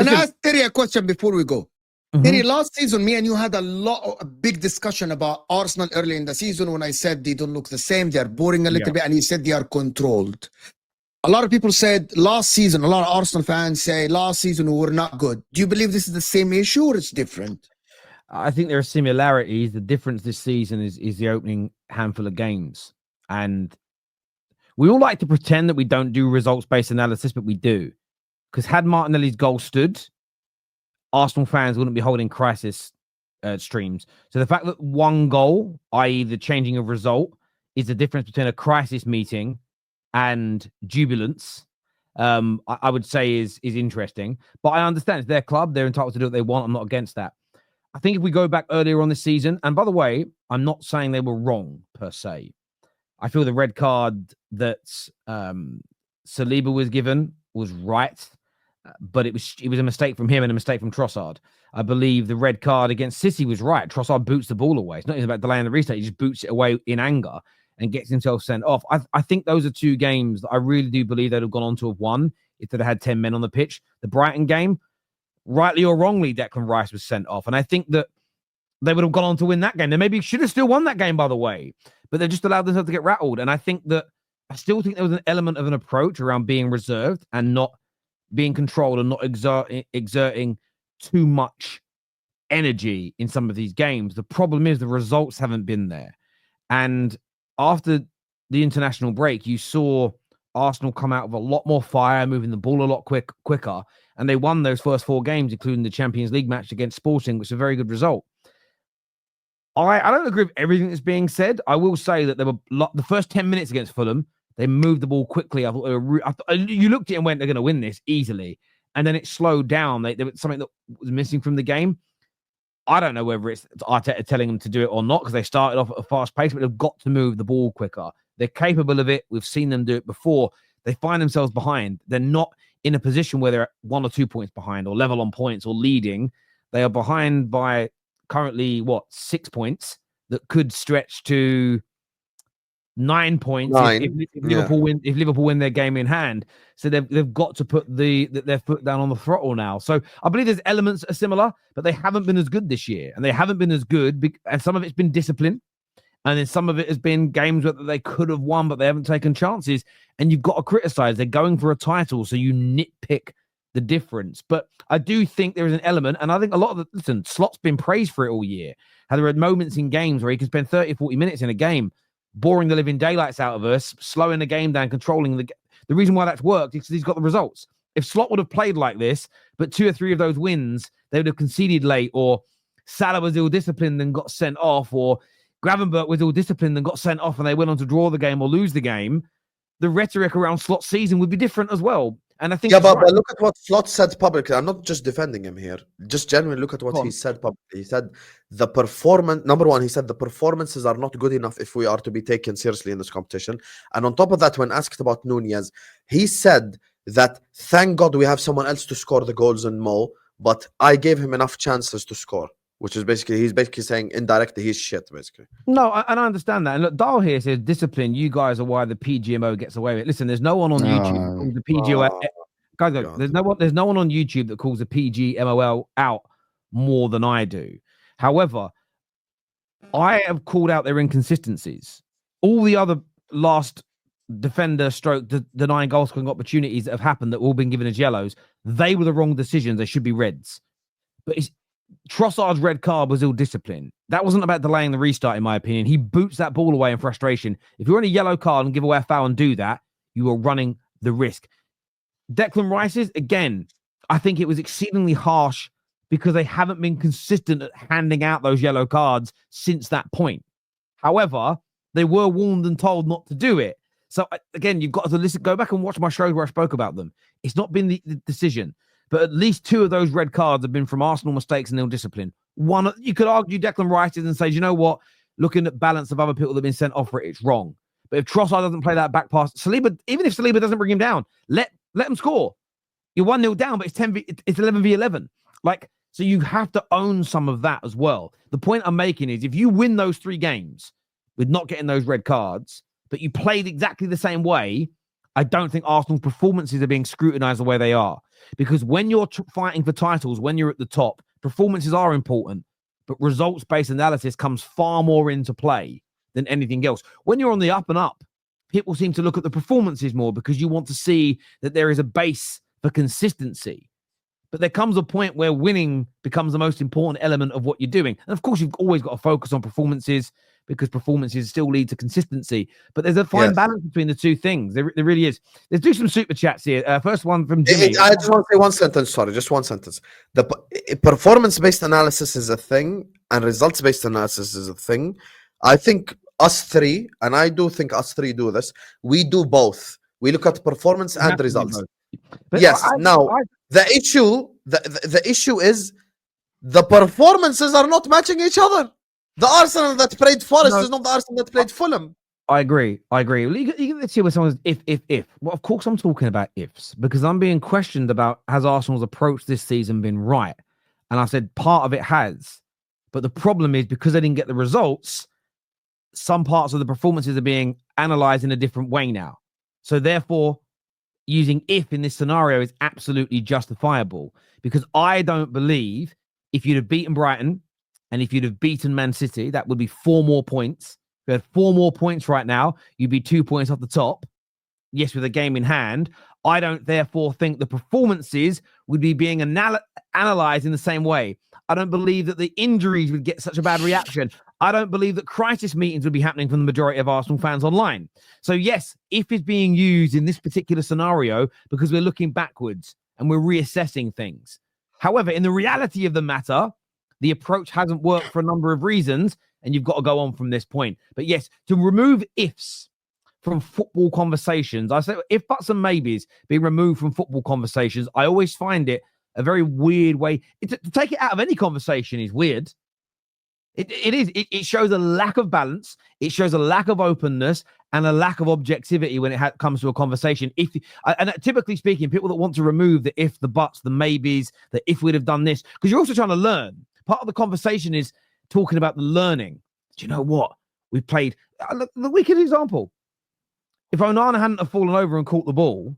Can I ask Terry a question before we go? Terry, Mm-hmm. last season, me and you had a big discussion about Arsenal early in the season when I said they don't look the same, they're boring a little bit, and you said they are controlled. A lot of people said last season, a lot of Arsenal fans say last season we were not good. Do you believe this is the same issue or it's different? I think there are similarities. The difference this season is the opening handful of games. And we all like to pretend that we don't do results-based analysis, but we do. Because had Martinelli's goal stood, Arsenal fans wouldn't be holding crisis streams. So the fact that one goal, i.e. the changing of result, is the difference between a crisis meeting and jubilance, I would say is interesting. But I understand it's their club. They're entitled to do what they want. I'm not against that. I think if we go back earlier on this season, and by the way, I'm not saying they were wrong per se. I feel the red card that Saliba was given was right, but it was a mistake from him and a mistake from Trossard. I believe the red card against City was right. Trossard boots the ball away. It's not even about delaying the restart. He just boots it away in anger and gets himself sent off. I think those are two games that I really do believe they'd have gone on to have won if they'd had 10 men on the pitch. The Brighton game, rightly or wrongly, Declan Rice was sent off. And I think that they would have gone on to win that game. They maybe should have still won that game, by the way, but they just allowed themselves to get rattled. And I still think there was an element of an approach around being reserved and not being controlled and not exerting too much energy in some of these games. The problem is the results haven't been there. And after the international break, you saw Arsenal come out with a lot more fire, moving the ball a lot quicker, and they won those first 4 games, including the Champions League match against Sporting, which is a very good result. I don't agree with everything that's being said. I will say that there were the first 10 minutes against Fulham, they moved the ball quickly. I thought you looked at it and went, they're going to win this easily. And then it slowed down. There was something that was missing from the game. I don't know whether it's Arteta telling them to do it or not, because they started off at a fast pace, but they've got to move the ball quicker. They're capable of it. We've seen them do it before. They find themselves behind. They're not in a position where they're 1 or 2 points behind or level on points or leading. They are behind by currently 6 points that could stretch to 9 points if Liverpool win their game in hand. So they've got to put their foot down on the throttle now. So I believe there's elements that are similar, but they haven't been as good this year, and they haven't been as good. And some of it's been discipline, and then some of it has been games that they could have won, but they haven't taken chances. And you've got to criticize. They're going for a title, so you nitpick the difference. But I do think there is an element, and I think a lot of Slot's been praised for it all year. How there are moments in games where he can spend 30, 40 minutes in a game, boring the living daylights out of us, slowing the game down, controlling the reason why that's worked is because he's got the results. If Slot would have played like this, but 2 or 3 of those wins, they would have conceded late, or Salah was ill-disciplined and got sent off, or Gravenberch was ill-disciplined and got sent off and they went on to draw the game or lose the game, the rhetoric around Slot's season would be different as well. And I think but look at what Slot said publicly. I'm not just defending him here. Just genuinely look at what he said publicly. He said the performance, number one, he said the performances are not good enough if we are to be taken seriously in this competition. And on top of that, when asked about Nunez, he said that thank God we have someone else to score the goals in Mo, but I gave him enough chances to score. Which is he's basically saying indirectly he's shit, basically. No, and I understand that. And look, Dahl here says discipline. You guys are why the PGMO gets away with it. Listen, there's no one on YouTube that calls the PGMO. Guys, there's no one on YouTube that calls the PGMOL out more than I do. However, I have called out their inconsistencies. All the other last defender stroke denying goal scoring opportunities that have happened that have all been given as yellows, they were the wrong decisions. They should be reds. But Trossard's red card was ill-discipline. That wasn't about delaying the restart, in my opinion. He boots that ball away in frustration. If you're on a yellow card and give away a foul and do that, you are running the risk. Declan Rice's, again, I think it was exceedingly harsh because they haven't been consistent at handing out those yellow cards since that point. However, they were warned and told not to do it. So, again, you've got to listen, go back and watch my shows where I spoke about them. It's not been the decision. But at least 2 of those red cards have been from Arsenal mistakes and ill-discipline. One, you could argue Declan Rice and say, you know what? Looking at balance of other people that have been sent off for it, it's wrong. But if Trossard doesn't play that back pass, Saliba, even if Saliba doesn't bring him down, let him score. You're 1-0 down, but it's 11v11. So you have to own some of that as well. The point I'm making is if you win those 3 games with not getting those red cards, but you played exactly the same way, I don't think Arsenal's performances are being scrutinized the way they are. Because when you're fighting for titles, when you're at the top, performances are important. But results-based analysis comes far more into play than anything else. When you're on the up and up, people seem to look at the performances more because you want to see that there is a base for consistency. But there comes a point where winning becomes the most important element of what you're doing. And of course, you've always got to focus on performances because performances still lead to consistency. But there's a fine balance between the two things. There really is. Let's do some super chats here. First one from Jimmy. I just want to say one sentence. Sorry, just one sentence. The performance-based analysis is a thing, and results-based analysis is a thing. I think us three, and I do think us three do this. We do both. We look at performance and results. But yes. The issue is the performances are not matching each other. The Arsenal that played Forest is not the Arsenal that played Fulham. I agree. Let's see what someone's if. Well, of course, I'm talking about ifs because I'm being questioned about has Arsenal's approach this season been right? And I said part of it has. But the problem is because they didn't get the results, some parts of the performances are being analyzed in a different way now. So therefore, using if in this scenario is absolutely justifiable because I don't believe if you'd have beaten Brighton and if you'd have beaten Man City, that would be 4 more points. If you had 4 more points right now, you'd be 2 points off the top. Yes, with a game in hand. I don't therefore think the performances would be being analyzed in the same way. I don't believe that the injuries would get such a bad reaction. I don't believe that crisis meetings would be happening from the majority of Arsenal fans online. So yes, if is being used in this particular scenario because we're looking backwards and we're reassessing things. However, in the reality of the matter, the approach hasn't worked for a number of reasons, and you've got to go on from this point. But yes, to remove ifs from football conversations, I say if, buts, and maybes being removed from football conversations, I always find it a very weird way. To take it out of any conversation is weird. It is. It shows a lack of balance. It shows a lack of openness and a lack of objectivity when it comes to a conversation. And typically speaking, people that want to remove the if, the buts, the maybes, the if we'd have done this, because you're also trying to learn. Part of the conversation is talking about the learning. Do you know what? We played the wicked example. If Onana hadn't have fallen over and caught the ball,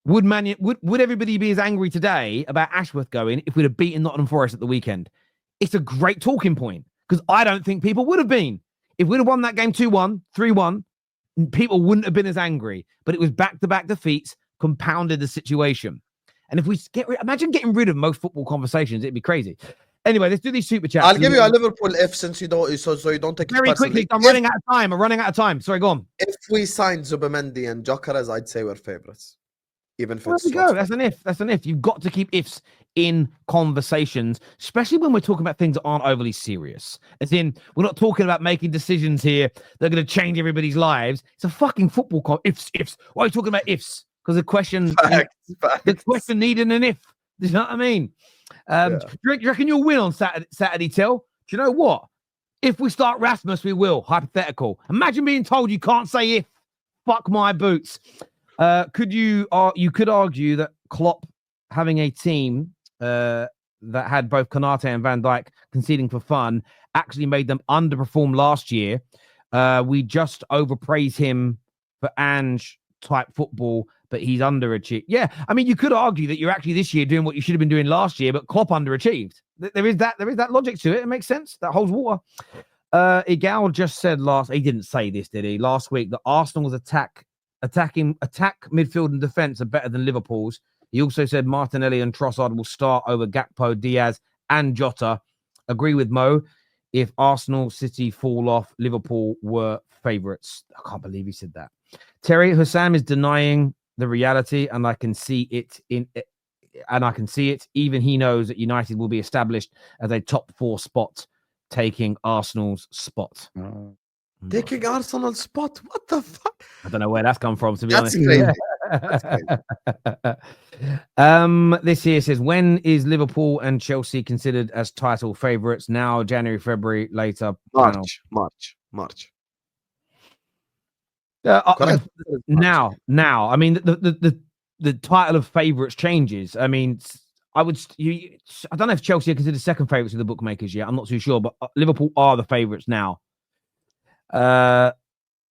would everybody be as angry today about Ashworth going if we'd have beaten Nottingham Forest at the weekend? It's a great talking point because I don't think people would have been. If we'd have won that game 2-1, 3-1, people wouldn't have been as angry. But it was back-to-back defeats, compounded the situation. And if we imagine getting rid of most football conversations, it'd be crazy. Anyway, let's do these super chats. I'll give you a Liverpool if since you don't, so you don't take it very quickly. I'm running out of time. Sorry, go on. If we signed Zubimendi and Gyökeres, I'd say we're favourites. Even if it's go. That's an if. That's an if. You've got to keep ifs in conversations, especially when we're talking about things that aren't overly serious. As in, we're not talking about making decisions here that are going to change everybody's lives. It's a fucking football ifs. Why are you talking about ifs? Because the question, the question needed an if. Do you know what I mean? Do you reckon you'll win on Saturday, Till? Do you know what? If we start Rasmus, we will. Hypothetical. Imagine being told you can't say if. Fuck my boots. You could argue that Klopp having a team that had both Konate and Van Dijk conceding for fun actually made them underperform last year. We just overpraise him for Ange type football, but he's underachieved. Yeah, I mean, you could argue that you're actually this year doing what you should have been doing last year, but Klopp underachieved. There is that logic to it. It makes sense. That holds water. Igal just said he didn't say this, did he? Last week that Arsenal's attack, midfield and defense are better than Liverpool's. He also said Martinelli and Trossard will start over Gakpo, Diaz, and Jota. Agree with Mo. If Arsenal, City fall off, Liverpool were favourites. I can't believe he said that. Terry Hussam is denying the reality, and I can see it Even he knows that United will be established as a top 4 spot, taking Arsenal's spot. Taking Arsenal's spot? What the fuck? I don't know where that's come from, to be honest. Crazy. This here says, when is Liverpool and Chelsea considered as title favourites? Now, January, February, later? March. Now. I mean, the title of favourites changes. I mean, I don't know if Chelsea are considered second favourites of the bookmakers yet. I'm not too sure, but Liverpool are the favourites now.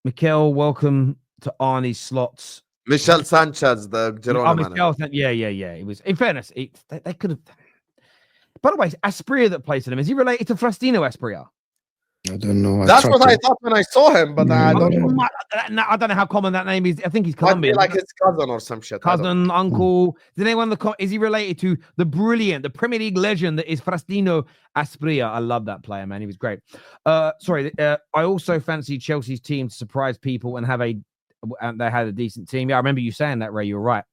Mikel, welcome to Arnie's slots. Michel Sanchez, the Girona manager. Yeah. It was. In fairness, they could have. By the way, Asprilla that plays for them, is he related to Faustino Asprilla? I don't know. That's what I thought when I saw him, but I don't know. I don't know how common that name is. I think he's Might be Colombian. like his cousin or some shit. Cousin, uncle. Did anyone is he related to the Premier League legend that is Faustino Asprilla? I love that player, man. He was great. I also fancy Chelsea's team to surprise people and they had a decent team. Yeah, I remember you saying that, Ray. You're right.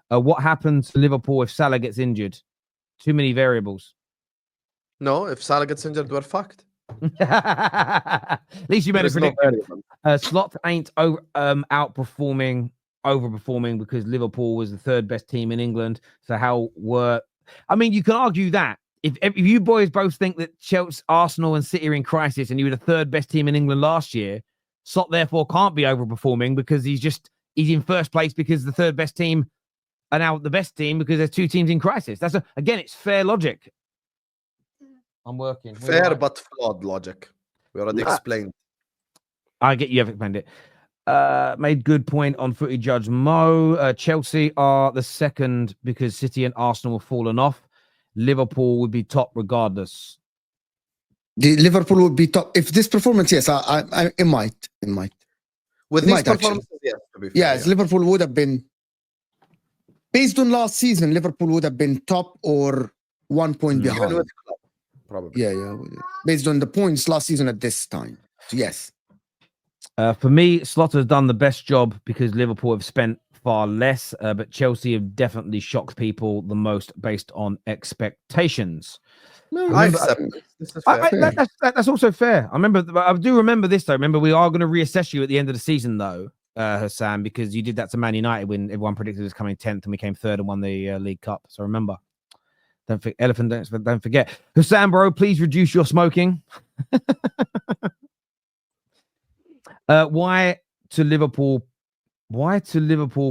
What happens to Liverpool if Salah gets injured? Too many variables. No, if Salah gets injured, we're fucked. At least you made a prediction. Slot ain't overperforming because Liverpool was the third best team in England. So you can argue that if you boys both think that Chelsea, Arsenal, and City are in crisis, and you were the third best team in England last year, Slot therefore can't be overperforming because he's in first place because the third best team are now the best team because there's two teams in crisis. Again, it's fair logic. I'm working. Fair but flawed logic. We already explained. I get you have explained it. Made good point on footy judge Mo. Chelsea are the second because City and Arsenal have fallen off. Liverpool would be top regardless. The Liverpool would be top if this performance. Yes, it might. With these performances, yes, Liverpool would have been based on last season. Liverpool would have been top or 1 point behind. Probably. Yeah. Based on the points last season at this time. So yes. For me, Slaughter's done the best job because Liverpool have spent far less, but Chelsea have definitely shocked people the most based on expectations. No, I accept. This is fair. That's also fair. I do remember this though. Remember, we are going to reassess you at the end of the season though, Hassan, because you did that to Man United when everyone predicted us coming 10th and we came third and won the League Cup. So remember. Don't forget. Hassan, bro, please reduce your smoking. Why to Liverpool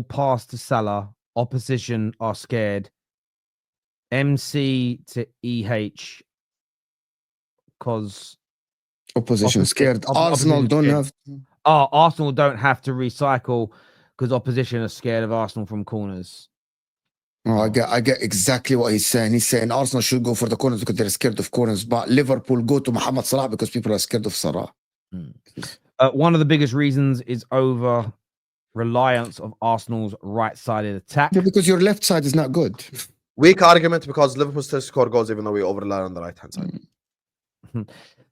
pass to Salah? Opposition are scared. MC to EH because opposition scared. Arsenal don't have. Arsenal don't have to recycle because opposition are scared of Arsenal from corners. Oh, I get exactly what he's saying. He's saying Arsenal should go for the corners because they're scared of corners, but Liverpool go to Mohamed Salah because people are scared of Salah. One of the biggest reasons is over reliance of Arsenal's right-sided attack. Yeah, because your left side is not good. Weak argument because Liverpool still score goals even though we over-rely on the right-hand side.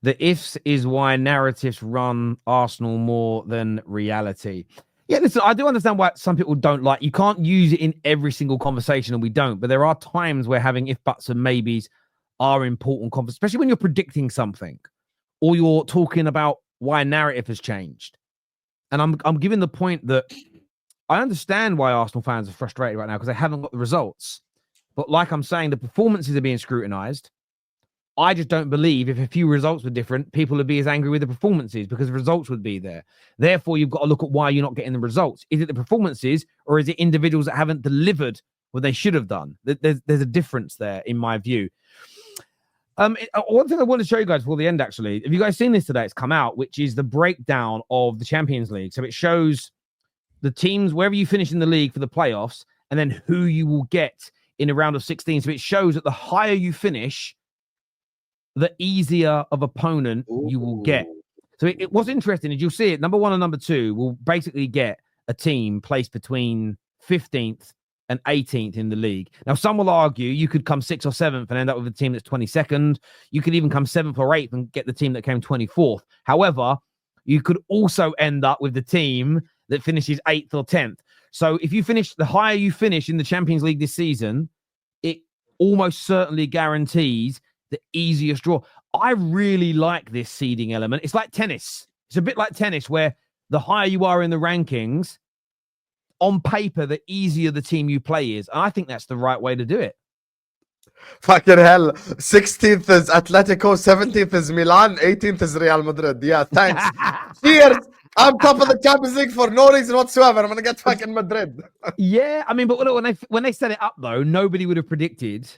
The ifs is why narratives run Arsenal more than reality. Yeah, listen, I do understand why some people don't like. You can't use it in every single conversation, and we don't. But there are times where having if, buts, and maybes are important, especially when you're predicting something or you're talking about why narrative has changed. And I'm giving the point that I understand why Arsenal fans are frustrated right now because they haven't got the results. But like I'm saying, the performances are being scrutinized. I just don't believe if a few results were different, people would be as angry with the performances because the results would be there. Therefore, you've got to look at why you're not getting the results. Is it the performances or is it individuals that haven't delivered what they should have done? There's a difference there, in my view. One thing I want to show you guys before the end, actually, have you guys seen this today? It's come out, which is the breakdown of the Champions League. So it shows the teams, wherever you finish in the league for the playoffs, and then who you will get in a round of 16. So it shows that the higher you finish, the easier of opponent you will get. So what's interesting is you'll see it. Number 1 and number 2 will basically get a team placed between 15th and 18th in the league. Now, some will argue you could come 6th or 7th and end up with a team that's 22nd. You could even come 7th or 8th and get the team that came 24th. However, you could also end up with the team that finishes 8th or 10th. So if you finish, the higher you finish in the Champions League this season, it almost certainly guarantees the easiest draw. I really like this seeding element. It's like tennis. It's a bit like tennis where the higher you are in the rankings, on paper, the easier the team you play is. And I think that's the right way to do it. Fucking hell. 16th is Atletico, 17th is Milan, 18th is Real Madrid. Yeah, thanks. Cheers. I'm top of the Champions League for no reason whatsoever. I'm going to get fucking Madrid. Yeah, I mean, but when they set it up, though, nobody would have predicted.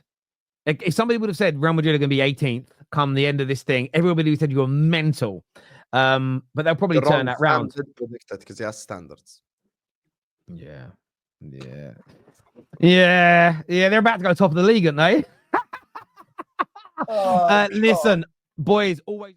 If somebody would have said Real Madrid are going to be 18th come the end of this thing, everybody would have said you were mental. But they'll probably turn that round. Predicted because he has standards. Yeah. Yeah. Yeah. Yeah. They're about to go top of the league, aren't they? Listen, boys, always.